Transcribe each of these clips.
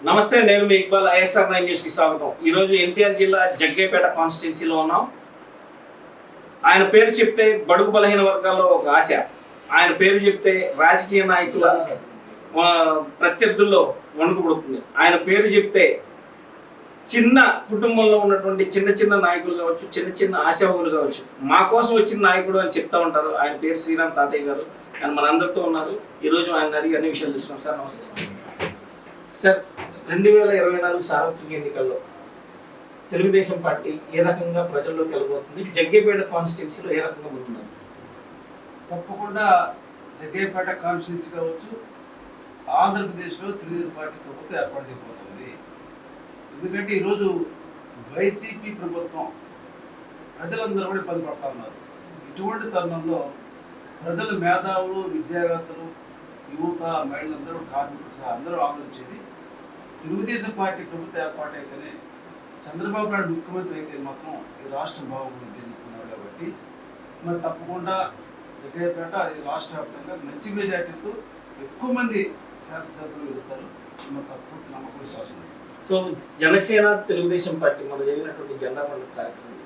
నమస్తే, నేను మీ ఇక్బాల్. ఐఎస్ఆర్ 9 న్యూస్కి స్వాగతం. ఈరోజు ఎన్టీఆర్ జిల్లా జగ్గేపేట కాన్స్టిట్యున్సీలో ఉన్నాం. ఆయన పేరు చెప్తే బడుగు బలహీన వర్గాల్లో ఒక ఆశ. ఆయన పేరు చెప్తే రాజకీయ నాయకుల ప్రత్యర్థుల్లో వణుకు పుడుతుంది. ఆయన పేరు చెప్తే చిన్న కుటుంబంలో ఉన్నటువంటి చిన్న చిన్న నాయకులు కావచ్చు, చిన్న చిన్న ఆశావులు కావచ్చు, మా కోసం వచ్చిన నాయకుడు అని చెప్తా ఉంటారు. ఆయన పేరు శ్రీరామ్ తాతయ్య గారు. ఆయన మనందరితో ఉన్నారు. ఈరోజు ఆయన అడిగి అన్ని విషయాలు చూస్తున్నాం. సార్ నమస్తే. సార్, 2024 సార్వత్రిక ఎన్నికల్లో తెలుగుదేశం పార్టీ ఏ రకంగా ప్రజల్లోకి వెళ్ళబోతుంది? జగ్గేపేట కాన్స్టిట్యున్సీలో ఏ రకంగా ముందున్నారు? తప్పకుండా జగ్గేపేట కాన్స్టిట్యున్సీ కావచ్చు, ఆంధ్రప్రదేశ్లో తెలుగుదేశం పార్టీ ప్రభుత్వం ఏర్పాటు చేయబోతుంది. ఎందుకంటే ఈరోజు వైసీపీ ప్రభుత్వం ప్రజలందరూ కూడా ఇబ్బంది పడతా ఉన్నారు. ఇటువంటి తరుణంలో ప్రజలు, మేధావులు, విద్యావేత్తలు, యువత, మహిళలందరూ, కార్మికులు సహా అందరూ ఆలోచించేది తెలుగుదేశం పార్టీ ప్రభుత్వం ఏర్పాటు అయితేనే, చంద్రబాబు నాయుడు ముఖ్యమంత్రి అయితే మాత్రం ఈ రాష్ట్రం బాగుంటుంది అనుకున్నారు. కాబట్టి మరి తప్పకుండా జగ్గయ్యపేట అది రాష్ట్ర వ్యాప్తంగా మంచి మెజార్టీతో ఎక్కువ మంది శాసనసభ్యులు వెళ్తారు. మరి తప్పకుండా నమ్మకం, విశ్వాసం ఉంది. సో జనసేన, తెలుగుదేశం పార్టీ మన జరిగినటువంటి జెండా పండుగ కార్యక్రమం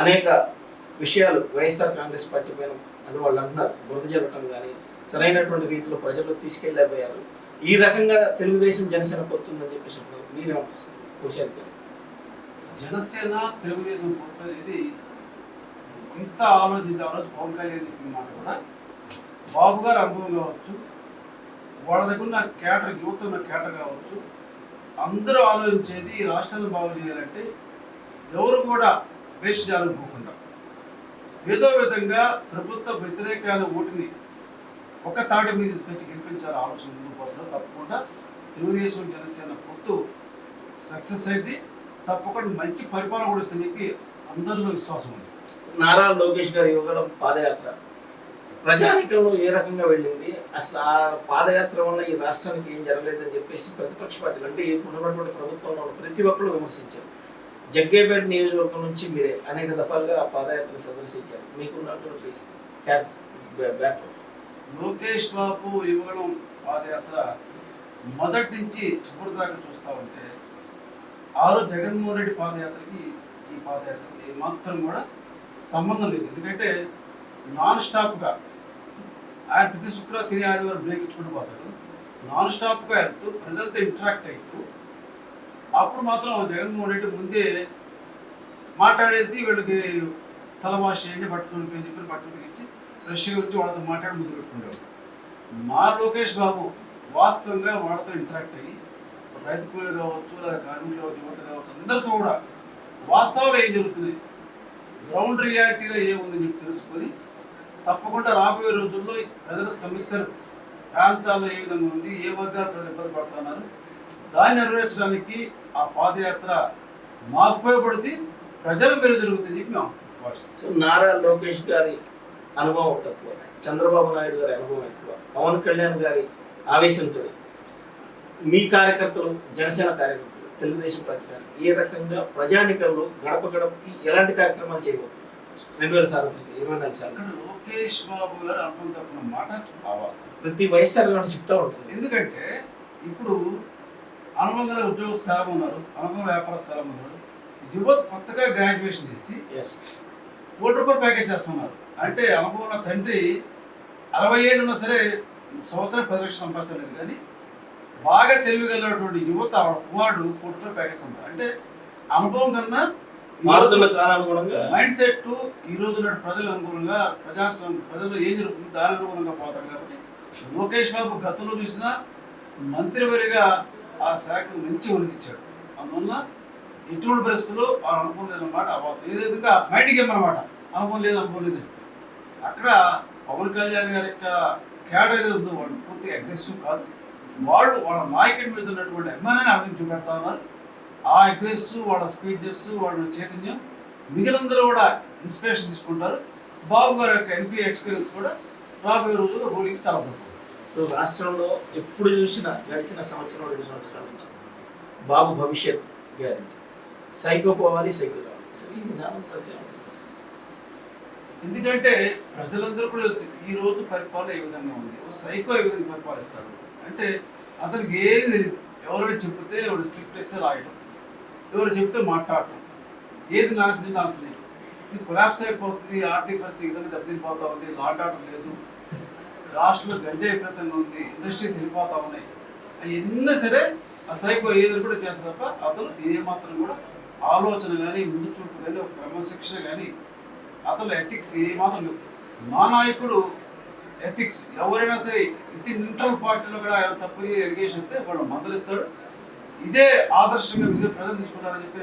అనేక విషయాలు వైఎస్ఆర్ కాంగ్రెస్ పార్టీ పైన అని వాళ్ళు అంటున్నారు. బురద జరగటం కానీ సరైనటువంటి రీతిలో ప్రజలు తీసుకెళ్ళలేకపోయారు. ఈ రకంగా తెలుగుదేశం జనసేన పొత్తుందని చెప్పేసి మీరేమంటారు? జనసేన తెలుగుదేశం పొత్తు అనేది ఇంత ఆలోచించి ఆ రోజు పవన్ కళ్యాణ్ చెప్పిన మాట కూడా బాబు గారు అనుభవం కావచ్చు, వాళ్ళ దగ్గర ఉన్న కేటర్, యువత ఉన్న కేటర్ కావచ్చు, అందరూ ఆలోచించేది ఈ రాష్ట్రాన్ని బాగు చేయాలంటే ఎవరు కూడా వేస్ట్ జరగకుండా ఏదో విధంగా ప్రభుత్వ వ్యతిరేకాల ఓటుని ఒక తాటి మీద తీసుకొచ్చి గెలిపించాలి ఆలోచన ముందుకోవడంలో. తప్పకుండా తెలుగుదేశం జనసేన పొత్తు సక్సెస్ అయితే తప్పకుండా మంచి పరిపాలన కూడా వస్తుందని చెప్పి అందరిలో విశ్వాసం ఉంది. నారా లోకేష్ గారి యువగలం పాదయాత్ర ప్రజానికంలో ఏ రకంగా వెళ్ళింది? అసలు ఆ పాదయాత్ర వల్ల ఈ రాష్ట్రానికి ఏం జరగలేదని చెప్పేసి ప్రతిపక్ష పార్టీలు, అంటే ఇప్పుడు ఉన్నటువంటి ప్రభుత్వంలో ప్రతి ఒక్కరు విమర్శించారు. జగ్గేపేట నియోజకవర్గం నుంచి మీరే అనేక దఫాలుగా ఆ పాదయాత్ర సందర్శించారు. మీకున్నటువంటి లోకేష్ బాబు యువగలం పాదయాత్ర మొదటి నుంచి చివరి దాకా చూస్తూ ఉంటే ఆ రోజు జగన్మోహన్ రెడ్డి పాదయాత్రకి ఈ పాదయాత్రకి ఏమాత్రం కూడా సంబంధం లేదు. ఎందుకంటే నాన్ స్టాప్గా ఆయన ప్రతి శుక్ర, శని, ఆదివారం బ్రేక్ ఇచ్చుకుంటూ పోతాడు. నాన్ స్టాప్గా వెళ్తూ ప్రజలతో ఇంటరాక్ట్ అవుతూ అప్పుడు మాత్రం జగన్మోహన్ రెడ్డి ముందే మాట్లాడేసి వీళ్ళకి తలమాష చేయండి, పట్టుకుని చెప్పి పట్టుకుని ఇచ్చి ఫ్రెష్గా వచ్చి వాళ్ళతో మాట్లాడి ముందు పెట్టుకుంటాడు. మా లోకేష్ బాబు వాస్తవంగా వాళ్ళతో ఇంటరాక్ట్ అయ్యి రైతు కూలీలు కావచ్చు, లేదా కార్మికులు కావచ్చు, యువత కావచ్చు, అందరితో కూడా వాస్తవంలో ఏం జరుగుతుంది, గ్రౌండ్ రియాలిటీలో ఏముందని చెప్పి తెలుసుకొని తప్పకుండా రాబోయే రోజుల్లో ప్రజల సమస్యలు ప్రాంతాల్లో ఏ విధంగా ఉంది, ఏ వర్గాలు ప్రజలు ఇబ్బంది పడుతున్నారు, దాన్ని నెరవేర్చడానికి ఆ పాదయాత్ర మాకు ఉపయోగపడుతుంది, ప్రజల మేలు జరుగుతుందని చెప్పి మేము భావిస్తాం. నారా లోకేష్ గారి అనుభవం తక్కువ, చంద్రబాబు నాయుడు గారి అనుభవం ఎక్కువ, పవన్ కళ్యాణ్ గారి ఆవేశంతో మీ కార్యకర్తలు, జనసేన కార్యకర్తలు, తెలుగుదేశం పార్టీ గారు ఏ రకంగా ప్రజానికంలో గడప గడపకి ఎలాంటి కార్యక్రమాలు చేయబోతున్నారు 2024 సార్లు? లోకేష్ బాబు గారు అనుభవం తక్కువ మాట ఆవాస్తవం ప్రతి వైఎస్ఆర్ గారు చెప్తా ఉంటుంది. ఎందుకంటే ఇప్పుడు అనుభవం గల ఉద్యోగస్తులు చాలా ఉన్నారు, అనుభవం వ్యాపారస్తులు చాలా ఉన్నారు. యువత కొత్తగా గ్రాడ్యుయేషన్ చేసి ₹1,00,00,000 ప్యాకేజ్ చేస్తున్నారు. అంటే అనుభవం ఉన్న తండ్రి 60 ఏళ్ళు ఉన్నా సరే సంవత్సరం 10 లక్షలు సంపాదించలేదు. కానీ బాగా తెలివిగలటువంటి యువత కుమారుడు ₹1,00,00,000 ప్యాకేజ్ సంపాదించారు. అంటే అనుభవం కన్నా మైండ్ సెట్ ఈ రోజు ప్రజల అనుగుణంగా, ప్రజల్లో ఏం జరుగుతుంది దాని అనుగుణంగా పోతారు. కాబట్టి లోకేష్ బాబు గతంలో చూసిన మంత్రివర్గా ఆ శాఖ మంచి ఉన్నదిచ్చాడు. అందువల్ల ఎటువంటి పరిస్థితుల్లో ఆ అనుభవం లేదన్నమాట అవాసం. ఏ విధంగా మైండ్ గేమ్ అనమాట, అనుభవం లేదు. అక్కడ పవన్ కళ్యాణ్ గారి యొక్క క్యాడర్ ఏదో ఉందో వాళ్ళు పూర్తిగా అగ్రెసివ్ కాదు. వాళ్ళు వాళ్ళ నాయకుడి మీద ఉన్నటువంటి అభిమానాన్ని ఆ విధంగా చూపెడతా ఉన్నారు. ఆ అగ్రెసివ్, వాళ్ళ స్పీచెస్, వాళ్ళ చైతన్యం మిగిలినందరూ కూడా ఇన్స్పిరేషన్ తీసుకుంటారు. బాబు గారి యొక్క ఎన్పీ ఎక్స్పీరియన్స్ కూడా రాబోయే రోజుల్లో రోలింగ్ చాలా బాగుంటుంది. సో రాష్ట్రంలో ఎప్పుడు చూసినా గడిచిన సంవత్సరం 2 సంవత్సరాల నుంచి బాబు భవిష్యత్ గ్యారెంటీ, సైకో పోవాలి, సైకో రావాలి. సో ఈ విధానం ఎందుకంటే ప్రజలందరూ కూడా ఈ రోజు పరిపాలన ఏ విధంగా ఉంది, సైకో ఏ విధంగా పరిపాలిస్తాడు అంటే అతనికి ఏది తెలియదు. ఎవరైనా చెప్తే ఎవరు స్క్రిప్ట్ ఇస్తే రాయడం, ఎవరు చెప్తే మాట్లాడటం, ఏది నాశనం ఇది కొలాప్స్ అయిపోతుంది, ఆర్థిక పరిస్థితి విధంగా దెబ్బతినిపోతా ఉంది, లాట్ ఆర్డర్ లేదు, రాష్ట్రంలో గంజాయి విపరీతంగా ఉంది, ఇండస్ట్రీస్ వెళ్ళిపోతా ఉన్నాయి, అవన్నీ సరే ఆ సైకో ఏదో కూడా చేస్తారు తప్ప అతను ఏమాత్రం కూడా ఆలోచన కానీ ముందు చూపు కానీ ఒక క్రమశిక్షణ కానీ అతను ఎథిక్స్ ఏమాత్రం లేవు. మా నాయకుడు ఎథిక్స్ ఎవరైనా సరే ఇది న్యూట్రల్ పార్టీలో కూడా ఆయన తప్పు ఎరిగేషన్ అయితే వాళ్ళు మందలిస్తాడు. ఇదే ఆదర్శంగా మీరు ప్రజలు తీసుకుంటారని చెప్పి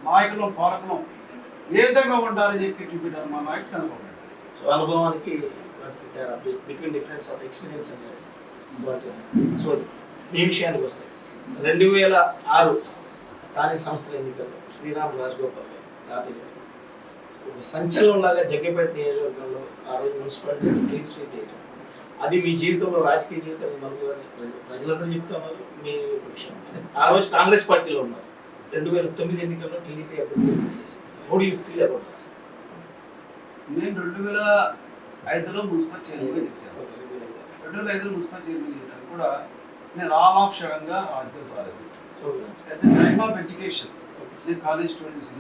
నాయకులు పాలకులు ఏ విధంగా ఉండాలని చెప్పి చూపించారు మా నాయకుడు చంద్రబాబు నాయుడు. సో అనుభవానికి బిట్వీన్ డిఫరెన్స్ ఆఫ్ ఎక్స్పీరియన్స్ అనేది. సో మీ విషయానికి వస్తాయి 2006 స్థానిక సంస్థల ఎన్నికల్లో శ్రీరామ్ రాజగోపాల్ గారు తాతయ్య గారు ఒక సంచలనంలాగా జగ్గపేట నియోజకవర్గంలో ఆ రోజు మున్సిపాలిటీ క్లీన్ స్వీప్ చేయటం, అది మీ జీవితంలో రాజకీయ జీవితంలో మరుగుదని ప్రజలందరూ చెప్తున్నారు. మీ విషయం ఆ రోజు కాంగ్రెస్ పార్టీలో ఉన్నారు, 2009 ఎన్నికల్లో టీడీపీ అభ్యర్థి చేశారు. How do you feel about this? నేను 2005లో మున్సిపల్ చైర్మన్ చేశాను. 2005లో మున్సిపల్ చైర్మన్ చేయడానికి కూడా నేను ఆల్ ఆఫ్ సడన్గా రాజకీయాలు రాలేదు. At the time of education నేను కాలేజ్ స్టూడెంట్స్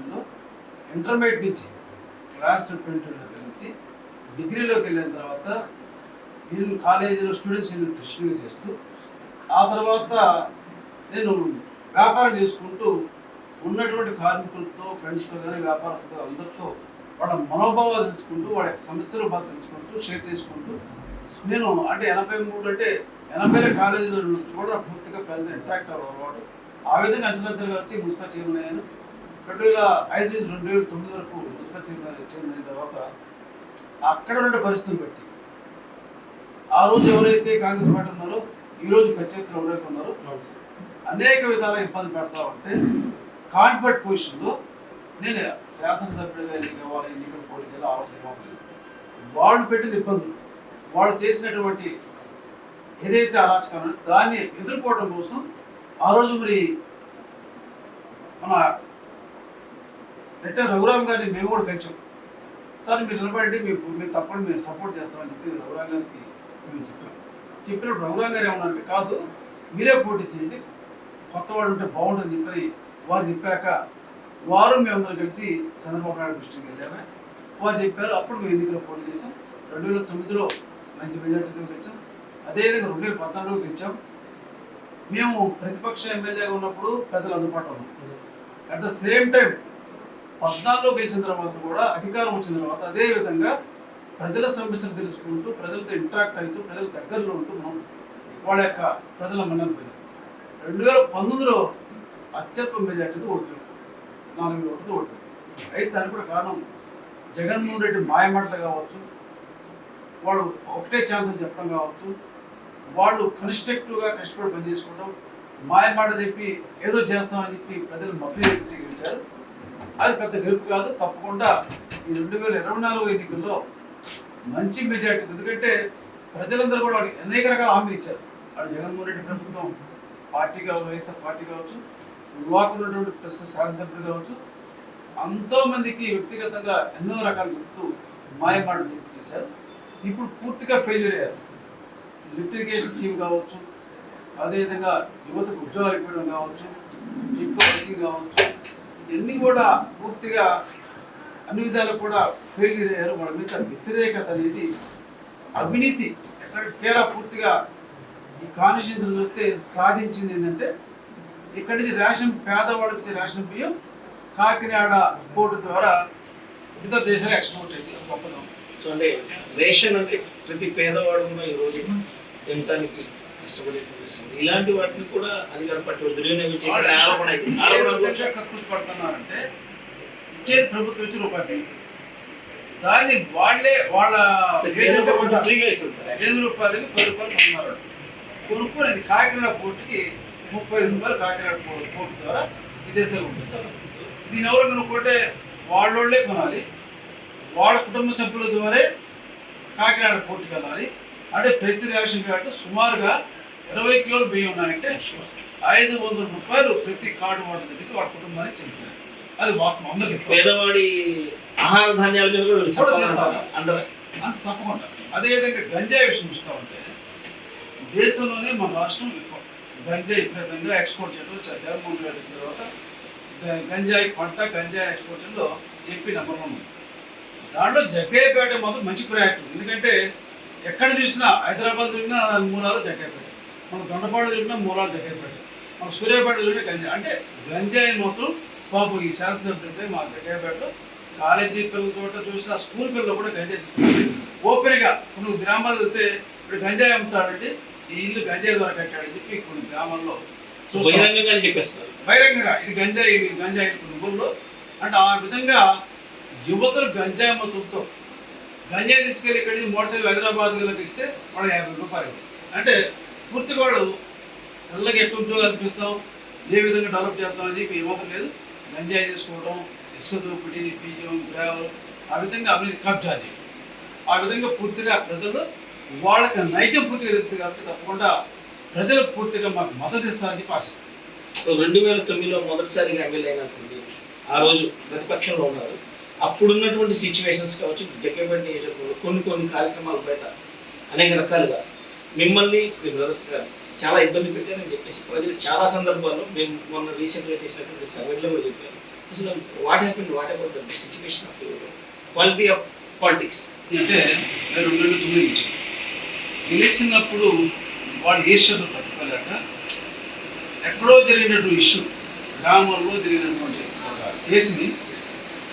ఇంటర్మీడియట్ నుంచి క్లాస్ రిప్రజెంటేటివ్ దగ్గర నుంచి డిగ్రీలోకి వెళ్ళిన తర్వాత నేను కాలేజీలో స్టూడెంట్స్ ట్యూషన్గా చేస్తూ ఆ తర్వాత నేను వ్యాపారం చేసుకుంటూ ఉన్నటువంటి కార్మికులతో ఫ్రెండ్స్తో కానీ వ్యాపారస్తులతో అందరితో వాళ్ళ మనోభావాలు తెలుసుకుంటూ వాళ్ళ సమస్యలు బాగా తెలుసుకుంటూ షేర్ చేసుకుంటూ నేను అంటే 83 అంటే 80 కాలేజీలో కూడా పూర్తిగా ప్రజలతో ఇంటరాక్ట్ అవ్వడం ఆ విధంగా అంచనాగా వచ్చి మున్సిపల్ చైర్మన్ అయ్యాను. 2005 నుంచి 2009 వరకు మున్సిపల్ చైర్మన్ అయిన తర్వాత అక్కడ ఉన్న పరిస్థితులు బట్టి ఆ రోజు ఎవరైతే కాంగ్రెస్ పార్టీ ఉన్నారో ఈ రోజు ప్రత్యర్థులు ఎవరైతే ఉన్నారో అనేక విధాల ఇబ్బంది పెడతా ఉంటే కాన్ఫిడెంట్ పొజిషన్లో నేను శాసనసభ్యుడిగా ఎన్నికవ్వాలి, ఎన్నికలు పోటీ చేయాలి ఆలోచన మాత్రం లేదు. వాళ్ళు పెట్టిన ఇబ్బందులు, వాళ్ళు చేసినటువంటి ఏదైతే అరాచకాలు దాన్ని ఎదుర్కోవడం కోసం ఆ రోజు మరి మన రెడ్డి రఘురామ్ గారిని మేము కూడా కలిసాం. సార్ మీరు నిలబడి మీరు తప్పని మేము సపోర్ట్ చేస్తామని చెప్పి రఘురామ్ గారికి మేము చెప్పాం. చెప్పినప్పుడు రఘురామ్ గారు ఏమన్నారంటే కాదు మీరే పోటీ చేయండి, కొత్త వాడు ఉంటే బాగుంటుందని చెప్పి వారు చెప్పాక వారు మేమందరం కలిసి చంద్రబాబు నాయుడు దృష్టికి వెళ్ళాము. వారు చెప్పారు, అప్పుడు మేము ఎన్నికల్లో పోటీ చేసాం. 2009లో మంచి మెజార్టీతో గెలిచాం. అదేవిధంగా 2014లో గెలిచాం. మేము ప్రతిపక్ష ఎమ్మెల్యేగా ఉన్నప్పుడు ప్రజలు అందుబాటులో ఉన్నాం. అట్ ద సేమ్ టైం 14లో గెలిచిన తర్వాత కూడా అధికారం వచ్చిన తర్వాత అదేవిధంగా ప్రజల సమస్యలు తెలుసుకుంటూ ప్రజలతో ఇంటరాక్ట్ అవుతూ ప్రజల దగ్గరలో ఉంటూ మనం వాళ్ళ యొక్క ప్రజల మన్నలు పోయాం. 2019లో అత్యల్ప మెజార్టీతో ఓట్లు 4 ఓట్లతో ఓట్లు. అయితే దానికి కూడా కారణం జగన్మోహన్ రెడ్డి మాయమాటలు కావచ్చు, వాడు ఒకటే ఛాన్స్ అని చెప్పడం కావచ్చు, వాళ్ళు కన్స్ట్రక్టివ్గా కష్టపడి పనిచేసుకోవడం, మాయమాట చెప్పి ఏదో చేస్తామని చెప్పి ప్రజలు మభ్య గెలిచారు. అది పెద్ద గెలుపు కాదు. తప్పకుండా ఈ 2024 ఎన్నికల్లో మంచి మెజార్టీ, ఎందుకంటే ప్రజలందరూ కూడా అనేక రకాల హామీలు ఇచ్చారు. అటు జగన్మోహన్ రెడ్డి ప్రభుత్వం పార్టీ కావచ్చు, వైఎస్ఆర్ పార్టీ కావచ్చు, యువకున్నటువంటి ప్రెస్ శాసనసభ్యులు కావచ్చు, ఎంతోమందికి వ్యక్తిగతంగా ఎన్నో రకాలు చెప్తూ మాయమాటలు చెప్పి చేశారు. ఇప్పుడు పూర్తిగా ఫెయిల్యూర్ అయ్యారు. లిఫ్ట్ ఇరిగేషన్ స్కీమ్ కావచ్చు, అదేవిధంగా యువతకు ఉద్యోగాలు ఇవ్వడం కావచ్చు, హౌసింగ్ కావచ్చు, ఇవన్నీ కూడా పూర్తిగా అన్ని విధాలు కూడా ఫెయిల్యూర్ అయ్యారు. వాళ్ళ మీద వ్యతిరేకత అనేది అవినీతి ఎక్కడ కేరా పూర్తిగా ఈ కాన్స్టిట్యూన్సీలు చూస్తే సాధించింది ఏంటంటే ఇక్కడి నుంచి రేషన్ పేదవాడికి వచ్చే రేషన్ బియ్యం కాకినాడ పోర్టు ద్వారా ఇతర దేశాలు ఎక్స్పోర్ట్ అయింది. అది గొప్పదనం. సో అంటే రేషన్ అంటే ప్రతి పేదవాడు కూడా ఈరోజు తినడానికి ఇష్టపడే ఇలాంటి వాటిని కూడా అధికార పార్టీ దుర్వినియోగం చేసి కృషి పడుతున్నారంటే ఇచ్చేది ప్రభుత్వం ఇచ్చి రూపాయలు, దాన్ని వాళ్ళే వాళ్ళ 5 రూపాయలకి 10 రూపాయలు కొన్నారు. కొనుక్కొని కాకినాడ పోర్టుకి 30 రూపాయలు కాకినాడ పోర్టు ద్వారా విదేశాలు పంపిస్తారు. దీని ఎవరు కొనుక్కుంటే వాళ్ళోళ్ళే కొనాలి, వాళ్ళ కుటుంబ సభ్యుల ద్వారా కాకినాడ పోర్టుకి వెళ్ళాలి. అంటే ప్రతి రేషన్ కార్డు సుమారుగా 20 కిలోల బియ్యం ఉన్నాయంటే 500 రూపాయలు ప్రతి కార్డు వాటి దగ్గరికి వాళ్ళ కుటుంబానికి చెల్లుతాయి. అది వాస్తవం. అందరికీ పేదవాడి ఆహార ధాన్యాల మీద అంత తప్పకుండా. అదేవిధంగా గంజాయి విషయం చూస్తూ ఉంటే దేశంలోనే మన రాష్ట్రం గంజాయి విపరీతంగా ఎక్స్పోర్ట్ చేయడం జగన్మోహన్ రెడ్డి తర్వాత గంజాయి పంట గంజాయి ఎక్స్పోర్ట్ చేయడంలో ఏపీ నెంబర్ 1 ఉంది. దాంట్లో జగ్గయ్యపేట మాత్రం మంచి ప్రయాక్టివ్. ఎందుకంటే ఎక్కడ చూసినా హైదరాబాద్ తిరిగినా మూలాలు జగ్గయ్యపేట, మన దొండపాడు తిరిగినా మూలాలు జగ్గయ్యపేట, మన సూర్యాపేట తిరిగినా గంజాయి. అంటే గంజాయి మాత్రం పాపం ఈ శాసనసభ్యులైతే మా జగ్గయ్యపేటలో కాలేజీ పిల్లలతో చూసిన స్కూల్ పిల్లలు కూడా గంజాయి ఓపెన్గా కొన్ని గ్రామాలు వెళ్తే ఇప్పుడు గంజాయి అమ్ముతాడంటే ఈ ఇల్లు గంజాయి ద్వారా కట్టాడని చెప్పి కొన్ని గ్రామాల్లో బహిరంగంగా ఇది గంజాయి కొన్ని ఊళ్ళో. అంటే ఆ విధంగా యువతలు గంజాయి మత్తుతో గంజాయి తీసుకెళ్ళి ఇక్కడి నుంచి మోటార్ సైకిల్ హైదరాబాద్కి ఇస్తే వాళ్ళు 50 రూపాయలు. అంటే పూర్తిగా వాళ్ళు పిల్లలకి ఎట్టు ఉద్యోగాలు కల్పిస్తాం, ఏ విధంగా డెవలప్ చేస్తాం అని చెప్పి ఏమాత్రం లేదు. గంజాయి తీసుకోవడం, ఇసుక దోపిడీ, పీజం, గ్రావెల్, ఆ విధంగా అవినీతి కబ్జా చేయడం, ఆ విధంగా పూర్తిగా ప్రజలు వాళ్ళకి నైజం పూర్తిగా తెలుస్తుంది కాబట్టి తప్పకుండా ప్రజలు పూర్తిగా మాకు మద్దతు ఇస్తారని చెప్పి ఆశిస్తాం. సో 2009లో మొదటిసారిగా ఎమ్మెల్యే అయినటువంటి ఆ రోజు ప్రతిపక్షంలో ఉన్నారు. అప్పుడున్నటువంటి సిచ్యువేషన్స్ కావచ్చు, జగ్గయ్యపేట నియోజకవర్గంలో కొన్ని కార్యక్రమాలు బయట అనేక రకాలుగా మిమ్మల్ని మీ బ్రదర్ గారు చాలా ఇబ్బంది పెట్టారని చెప్పేసి ప్రజలు చాలా సందర్భాల్లో మేము మొన్న రీసెంట్గా చేసినటువంటి సర్వేలో కూడా చెప్పారు. అసలు what about the situation of quality of politics అంటే 2009 నుంచి గెలిచినప్పుడు వాళ్ళు ఈర్ష్యతో తట్టుకోలేక ఎక్కడో జరిగినటువంటి ఇష్యూ, గ్రామంలో జరిగినటువంటి ఒక కేసుని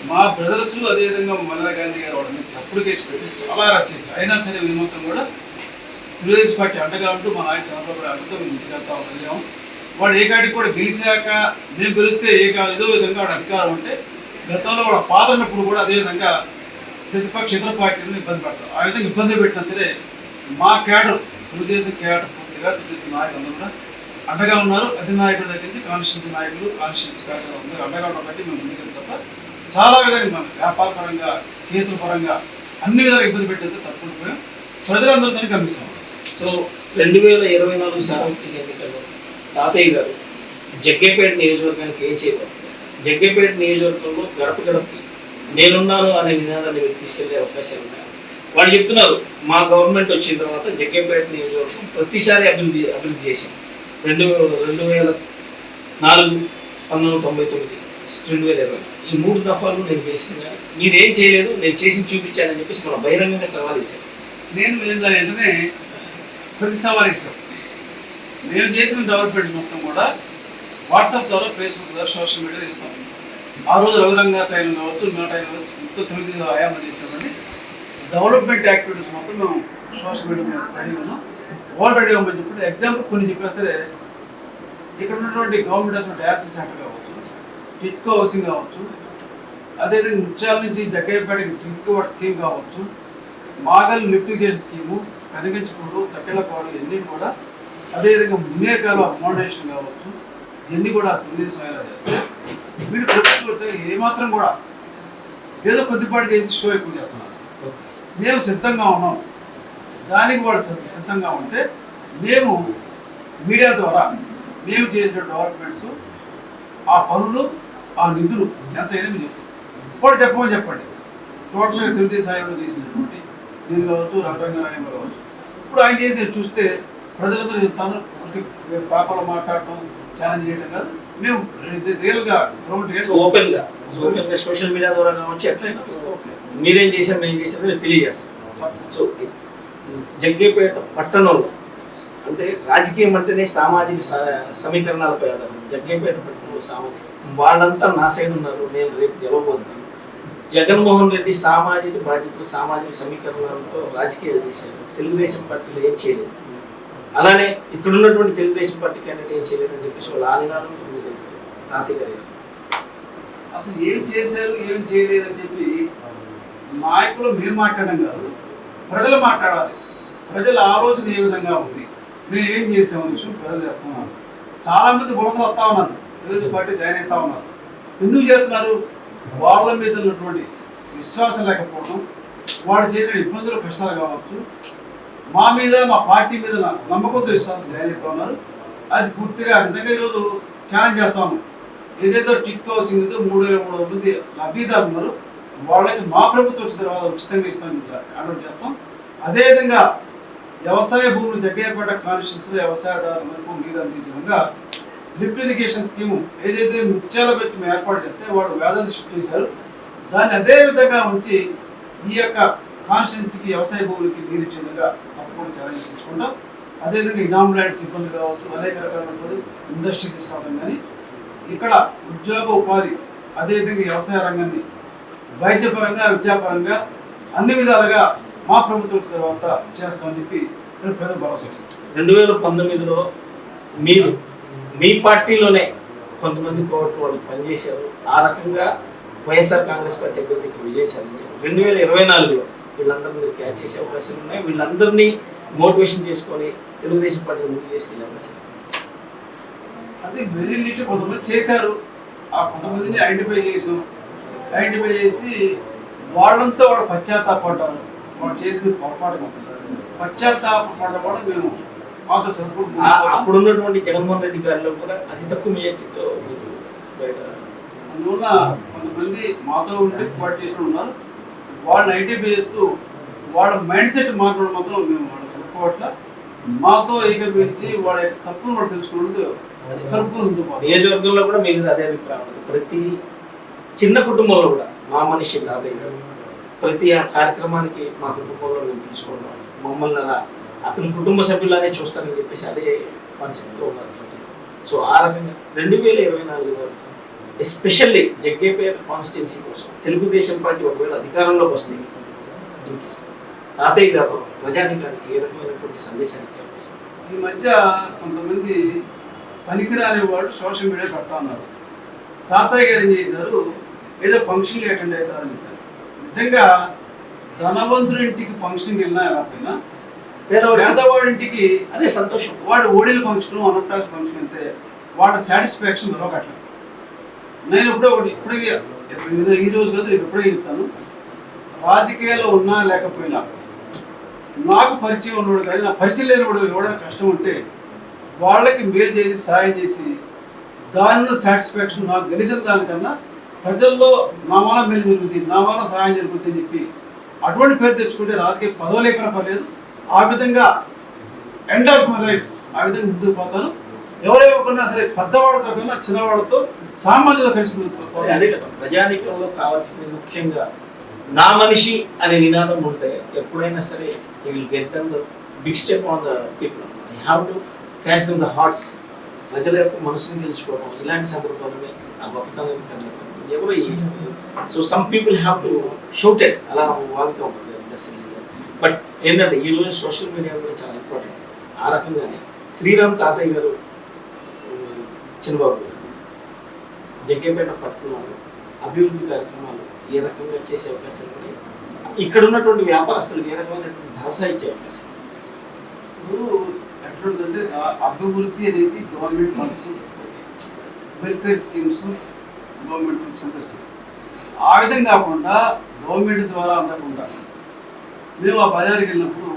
మా బ్రదర్స్ అదేవిధంగా మల్లా గాంధీ గారు వాళ్ళ మీద తప్పుడు కేసు పెట్టి చాలా అరెస్ట్ చేశారు. అయినా సరే విమోత్రం కూడా తెలుగుదేశం పార్టీ అండగా ఉంటూ మా ఆయన చంద్రబాబు అంటూ మేము ఇంటికి వెళ్తా వెళ్ళాము. వాడు ఏ కాడికి కూడా గెలిచాక మేము గెలిస్తే ఏదో విధంగా వాడు అధికారం ఉంటే గతంలో వాడు ఫాదర్ ఉన్నప్పుడు కూడా అదేవిధంగా ప్రతిపక్ష ఇతర పార్టీలను ఇబ్బంది పడతారు. ఆ విధంగా ఇబ్బందులు పెట్టినా సరే మా కేడర్, తెలుగుదేశం కేడర్ పూర్తిగా తెలుగుదేశం నాయకులందరూ కూడా అండగా ఉన్నారు. అధినాయకుల దగ్గర నుంచి కాన్స్టిట్యూన్సీ నాయకులు, కాన్స్టిట్యూన్సీ కార్యకర్తలు అండగా ఉండడం బట్టి మేము ముందుకెళ్ళి తప్ప చాలా విధంగా వ్యాపార పరంగా, కేసుల పరంగా అన్ని విధాలుగా ఇబ్బంది పెట్టేస్తే తప్పుకుంటున్నాం. ప్రజలందరూ దాన్ని గమనిస్తాం. సో 2024 సార్వత్రిక ఎన్నికల్లో తాతయ్య గారు జగ్గయ్యపేట నియోజకవర్గానికి ఏం చేయబోతున్నారు? జగ్గయ్యపేట నియోజకవర్గంలో గడప గడపకి నేనున్నాను అనే నినాదాన్ని మీరు తీసుకెళ్లే అవకాశాలు ఉన్నాయి. వాళ్ళు చెప్తున్నారు మా గవర్నమెంట్ వచ్చిన తర్వాత జగ్గయ్యపేట నియోజకవర్గం ప్రతిసారి అభివృద్ధి చేశాం. 2004, 1999, 2020 ఈ 3 దఫాలు నేను చేసిన కానీ మీరేం చేయలేదు, నేను చేసి చూపించానని చెప్పేసి మన బహిరంగంగా సవాల్ ఇచ్చాను. నేను దాని వెంటనే ప్రతి సవాల్ ఇస్తాం. మేము చేసిన డెవలప్మెంట్ మొత్తం కూడా వాట్సాప్ ద్వారా, ఫేస్బుక్ ద్వారా, సోషల్ మీడియా ఇస్తాం. ఆ రోజు రఘురంగ టైం కావచ్చు, నా టైం కావచ్చు, మొత్తం తెలుగు ఆయామం చేసినటువంటి డెవలప్మెంట్ యాక్టివిటీస్ మొత్తం మేము సోషల్ మీడియా రెడీ ఉన్నాం. వాళ్ళు రెడీ అవ్వమని చెప్పి ఎగ్జాంపుల్ కొన్ని చెప్పినా సరే ఇక్కడ ఉన్నటువంటి గవర్నమెంట్ హాస్పిటల్ డయాలసిస్ సెంటర్ కావచ్చు, టిట్కో హౌసింగ్ కావచ్చు, అదేవిధంగా ముత్యాల నుంచి జగ్గయ్యపేటకి టిట్కో వాటర్ స్కీమ్ కావచ్చు, మాగల్ లిఫ్ట్ ఇరిగేషన్ స్కీము, కనిగించుకోడు, తక్కెళ్ళపాడు, ఇవన్నీ కూడా, అదేవిధంగా మున్నేకాల అకామిడేషన్ కావచ్చు, ఇవన్నీ కూడా తెలుగుదేశం ఎలా చేస్తే వీళ్ళు ప్రభుత్వం ఏమాత్రం కూడా ఏదో కొద్దిపాటు చేసి షో ఎక్కువ చేస్తున్నారు. మేము సిద్ధంగా ఉన్నాం. దానికి వాళ్ళు సిద్ధంగా ఉంటే మేము మీడియా ద్వారా మేము చేసిన డెవలప్మెంట్స్, ఆ పనులు, ఆ నిధులు ఎంతైనా మేము చెప్తాం. ఇప్పుడు చెప్పండి టోటల్గా తెలుగుదేశం హయాంలో చేసినటువంటి నేను కావచ్చు, రఘురంగరాయం కావచ్చు, ఇప్పుడు ఆయన చేసి చూస్తే ప్రజలందరూ చెప్తాను. పాపలో మాట్లాడటం, ఛాలెంజ్ చేయడం కాదు, మేము రియల్గా గ్రౌండ్ ఓపెన్గా సోషల్ మీడియా ద్వారా కావచ్చు, ఎట్లయినా మీరేం చేశారు, మేము చేశారు నేను తెలియజేస్తాను. సో జగ్గయ్యపేట పట్టణంలో అంటే రాజకీయం అంటేనే సామాజిక సమీకరణాలపై ఆధారం. జగ్గయ్యపేట పట్టణంలో సామాజిక వాళ్ళంతా నా సైడ్ ఉన్నారు, నేను రేపు గెలవబోతున్నాను. జగన్మోహన్ రెడ్డి సామాజిక బాధ్యతలు, సామాజిక సమీకరణాలతో రాజకీయాలు చేశారు. తెలుగుదేశం పార్టీలో ఏం చేయలేదు. అలానే ఇక్కడ ఉన్నటువంటి తెలుగుదేశం పార్టీ క్యాండిడేట్ ఏం చేయలేదు అని చెప్పేసి వాళ్ళు ఆదినాలను తాతయ్య గారు అసలు ఏం చేశారు, ఏం చేయలేదని చెప్పి నాయకులు మేము మాట్లాడడం కాదు, ప్రజలు మాట్లాడాలి. ప్రజల ఆలోచన ఏ విధంగా ఉంది, మేము ఏం చేసామని విషయం ప్రజలు చేస్తున్నారు. చాలామంది వలసలు వస్తూ ఉన్నారు, తెలుగుదేశం పార్టీ జాయిన్ అవుతా ఉన్నారు. ఎందుకు చేస్తున్నారు? వాళ్ళ మీద ఉన్నటువంటి విశ్వాసం లేకపోవడం, వాళ్ళు చేసిన ఇబ్బందులు, కష్టాలు కావచ్చు, మా మీద, మా పార్టీ మీద నమ్మకంతో విశ్వాసం జాయిన్ అవుతా ఉన్నారు. అది పూర్తిగా విధంగా ఈరోజు ఛాలెంజ్ చేస్తా ఉన్నాం. ఏదైతే టిట్కో హౌసింగ్తో 3,300 మంది లబ్ధిదారులు ఉన్నారు, వాళ్ళకి మా ప్రభుత్వం వచ్చిన తర్వాత ఉచితంగా ఇస్తామని ఆర్డర్ చేస్తాం. అదేవిధంగా వ్యవసాయ భూములు జగ్గయ్యపేట కాన్స్టిట్యూన్సీలో వ్యవసాయదారులందరికీ నీరు అందించే విధంగా లిఫ్ట్ ఇరిగేషన్ స్కీము ఏదైతే ముత్యాల పెట్టి మేము ఏర్పాటు చేస్తే వాడు వేదాంతి షిఫ్ట్ చేశారు. దాన్ని అదే విధంగా ఉంచి ఈ యొక్క కాన్స్టిట్యూన్సీకి వ్యవసాయ భూములకి నీరు ఇచ్చే విధంగా తప్పకుండా చర్యలు తీసుకుంటాం. అదేవిధంగా ఇనామ్ ల్యాండ్ సిబ్బంది కావచ్చు, అనేక రకాల ఇండస్ట్రీ తీసుకురావడం కానీ ఇక్కడ ఉద్యోగ ఉపాధి, అదేవిధంగా వ్యవసాయ రంగాన్ని వైద్యపరంగా, విద్యాపరంగా అన్ని విధాలుగా మా ప్రభుత్వం వచ్చిన తర్వాత చేస్తామని చెప్పి నేను ప్రజలు భరోసా ఇస్తాను. 2019లో మీరు మీ పార్టీలోనే కొంతమంది కోర్టు వాళ్ళు పనిచేశారు. ఆ రకంగా వైఎస్ఆర్ కాంగ్రెస్ పార్టీ అభ్యర్థికి విజయం సాధించారు. 2024లో వీళ్ళందరూ మీరు క్యాచ్ చేసే అవకాశాలు ఉన్నాయి. వీళ్ళందరినీ మోటివేషన్ చేసుకొని తెలుగుదేశం పార్టీ ముందు చేసే అవకాశం. అది వెరీ లిటిల్ కొంతమంది చేశారు. ఆ కొంతమందిని ఐడెంటిఫై చేసి వాళ్ళంతా వాళ్ళు పశ్చాత్తాపడ్డారు. వాళ్ళు చేసిన పొరపాటు పశ్చాత్తాపడ్డం కూడా మేము మాతో అప్పుడు ఉన్నటువంటి జగన్మోహన్ రెడ్డి గారిలో కూడా అతి తక్కువ మెజార్టీతో బయట. అందువల్ల కొంతమంది మాతో ఉండి పాటు చేసిన ఉన్నారు. వాళ్ళని ఐడెంటిఫై చేస్తూ వాళ్ళ మైండ్ సెట్ మాత్రం మేము వాళ్ళ తప్పుకోవట్ల మాతో ఏకీభవించి వాళ్ళ యొక్క తప్పును కూడా తెలుసుకున్నది కలుపుకుంటూ నియోజకవర్గంలో కూడా మీరు అదే అభిప్రాయం. ప్రతి చిన్న కుటుంబంలో కూడా మా మనిషి తాతయ్య ప్రతి కార్యక్రమానికి మా కుటుంబంలో మేము తీసుకోవడం, మమ్మల్ని అతని కుటుంబ సభ్యులానే చూస్తారని చెప్పేసి అదే కాన్సెప్ట్తో ఉన్నారు. సో ఆ రకంగా 2024 ఎస్పెషల్లీ జగ్గయ్యపేట కాన్స్టిట్యున్సీ కోసం తెలుగుదేశం పార్టీ ఒకవేళ అధికారంలోకి వస్తుంది, తాతయ్య గారు ప్రజానికానికి ఏ రకమైనటువంటి సందేశాన్ని ఇచ్చారు? ఈ మధ్య కొంతమంది పనికిరాని వాళ్ళు సోషల్ మీడియా పెడతా ఉన్నారు. తాతయ్య గారు ఏం చేశారు, ఏదో ఫంక్షన్కి అటెండ్ అవుతారని చెప్పారు. నిజంగా ధనవంతుడింటికి ఫంక్షన్కి వెళ్ళినా ఎలా పోయినా పేదవాడింటికి అదే సంతోషం. వాడు ఓడిల ఫంక్షన్, అన్నప్రాస ఫంక్షన్ వెళ్తే వాళ్ళ సాటిస్ఫాక్షన్ మరొకట్లేదు. నేను ఇప్పటికీ ఈ రోజు కాదు, నేను ఎప్పుడే చెప్తాను, రాజకీయాల్లో ఉన్నా లేకపోయినా నాకు పరిచయం ఉన్నవాడు కానీ నా పరిచయం లేనివాడు ఎవడైనా కష్టం ఉంటే వాళ్ళకి మేలు చేసి సాయం చేసి దానిలో సాటిస్ఫాక్షన్ నాకు గెలిచిన దానికన్నా ప్రజల్లో నా వల్ల మేలు జరుగుతుంది, నా వల్ల సహాయం జరుగుతుంది అని చెప్పి అటువంటి పేరు తెచ్చుకుంటే రాజకీయ పదవి లేకుండా పర్లేదు. ఆ విధంగా ఎండ్ ఆఫ్ మై లైఫ్ ఆ విధంగా ముందుకు పోతాను. ఎవరెవరికన్నా సరే పెద్దవాళ్ళతో కన్నా చిన్నవాళ్ళతో సామాన్యులు కలిసి అదే కదా ప్రజానీకంలో కావాల్సింది. ముఖ్యంగా నా మనిషి అనే నినాదం ఉంటే ఎప్పుడైనా సరే you will get them the big step on the people. I have to catch them the hearts. ప్రజల యొక్క మనసుని గెలుచుకోవడం ఇలాంటి సందర్భాలనే ఆ గొప్పతనం కనబడుతుంది. ఎవరో so some people have to shouted అలా వాగుతూ ఉంటుంది. బట్ ఏంటంటే ఈరోజు సోషల్ మీడియా కూడా చాలా ఇంపార్టెంట్. ఆ రకంగానే శ్రీరామ్ తాతయ్య గారు, చంద్రబాబు గారు జగ్గయ్యపేట పట్టణంలో అభివృద్ధి కార్యక్రమాలు ఏ రకంగా చేసే అవకాశాలు ఉన్నాయి? ఇక్కడ ఉన్నటువంటి వ్యాపారస్తులకు ఏ రకమైనటువంటి భరోసా ఇచ్చే అవకాశం? ఇప్పుడు ఎట్లుందంటే అభివృద్ధి అనేది government funds, welfare schemes government సంతరిస్తుంది. ఆ విధంగా కాకుండా గవర్నమెంట్ ద్వారా అందకుండా మేము ఆ బజార్కి వెళ్ళినప్పుడు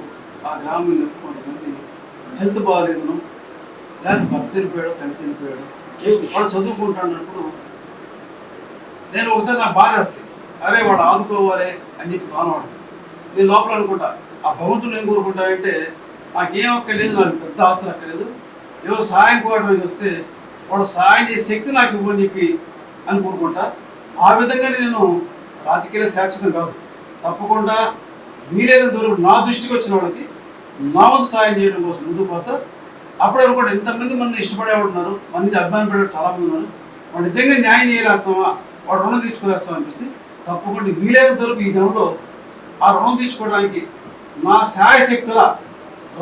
ఆ గ్రామం వెళ్ళినప్పుడు కొంతమంది హెల్త్ బాగాలేదను, లేకపోతే భర్త చనిపోయాడు, తండ్రి చనిపోయాడు, వాడు చదువుకుంటున్నప్పుడు నేను ఒకసారి నాకు బాధ వస్తాయి, అరే వాడు ఆదుకోవాలి అని చెప్పి బాధపడుతుంది. నేను లోపల అనుకుంటా ఆ భగవంతుడు ఏం కోరుకుంటానంటే నాకేం అక్కర్లేదు, నాకు పెద్ద ఆస్తులు అక్కర్లేదు, ఎవరు సహాయం కోరడానికి వస్తే వాడు సహాయం చేసే శక్తి నాకు ఇవ్వని చెప్పి అని కోరుకుంటా. ఆ విధంగా నేను రాజకీయ శాశ్వతం కాదు, తప్పకుండా వీలైనంత వరకు నా దృష్టికి వచ్చిన వాళ్ళకి నా వంతు సాయం చేయడం కోసం ముందుకు పోతా. అప్పుడు అనుకోండి ఎంతమంది మంది ఇష్టపడేవాడు ఉన్నారు, మంది అభిమానం పడే చాలామంది ఉన్నారు. వాడు నిజంగా న్యాయం చేయలేస్తామా, వాడు రుణం తీర్చుకోలేస్తాం అనిపిస్తే తప్పకుండా వీలైనంత వరకు ఈ గణంలో ఆ రుణం తీర్చుకోవడానికి నా శాయశక్తుల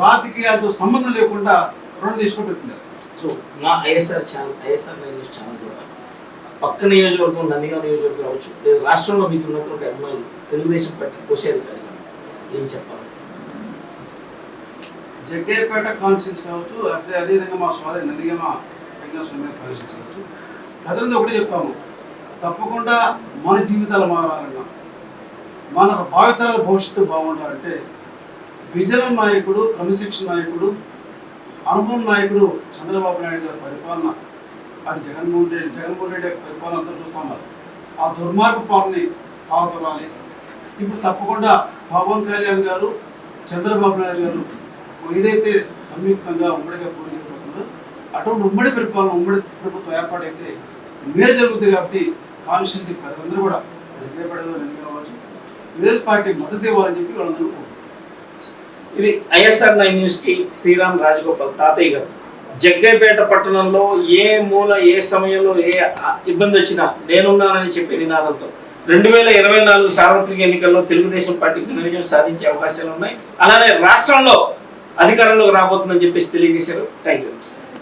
రాజకీయాలతో సంబంధం లేకుండా రుణం తీర్చుకో ప్రయత్నం చేస్తాను. సో మా ఐఎస్ఆర్ న్యూస్ ఛానల్ ద్వారా పక్క నియోజకవర్గం నందిగామ నియోజకవర్గం కావచ్చు, లేదా రాష్ట్రంలో మీకు ఉన్నటువంటి అభిమానులు తెలుగుదేశం పార్టీ కోశాధికారి ఏం చెప్పాలి? జగ్గయ్యపేట కాన్స్టిట్యున్సీ కావచ్చు, అదేవిధంగా మా సోదరి నందిగామ కాన్స్టిట్యున్సీ కావచ్చు, ప్రజలంతా ఒకటే చెప్తాము, తప్పకుండా మన జీవితాలు మారాలన్నా, మన భావితరాల భవిష్యత్తు బాగుండాలంటే విజయం నాయకుడు, క్రమశిక్షణ నాయకుడు, అనుభవం నాయకుడు చంద్రబాబు నాయుడు గారి పరిపాలన, అటు జగన్మోహన్ రెడ్డి యొక్క పరిపాలన అంతా చూస్తూ ఉన్నారు. ఆ దుర్మార్గ పాలనని పాల్గొనాలి. ఇప్పుడు తప్పకుండా పవన్ కళ్యాణ్ గారు, చంద్రబాబు నాయుడు గారు ఏదైతే సంయుక్తంగా ఉమ్మడిగా పోటీ చేయబోతుందో అటువంటి ఉమ్మడి పరిపాలన ఉమ్మడి ప్రభుత్వం ఏర్పాటైతే మేలు జరుగుతుంది. కాబట్టి కాన్స్టిట్యూన్సీ ప్రజలందరూ కూడా జగ్గేపేటలో కావచ్చు తెలుగుదేశం పార్టీ మద్దతు ఇవ్వాలని చెప్పి వాళ్ళందరూ ఇది ISR9 న్యూస్కి శ్రీరామ్ రాజగోపాల్ తాతయ్య గారు. జగ్గైపేట పట్టణంలో ఏ మూల ఏ సమయంలో ఏ ఇబ్బంది వచ్చినా నేనున్నానని చెప్పే నినాదంతో 2024 సార్వత్రిక ఎన్నికల్లో తెలుగుదేశం పార్టీకి విజయం సాధించే అవకాశాలు ఉన్నాయి. అలానే రాష్ట్రంలో అధికారంలోకి రాబోతుందని చెప్పేసి తెలియజేశారు. Thank you.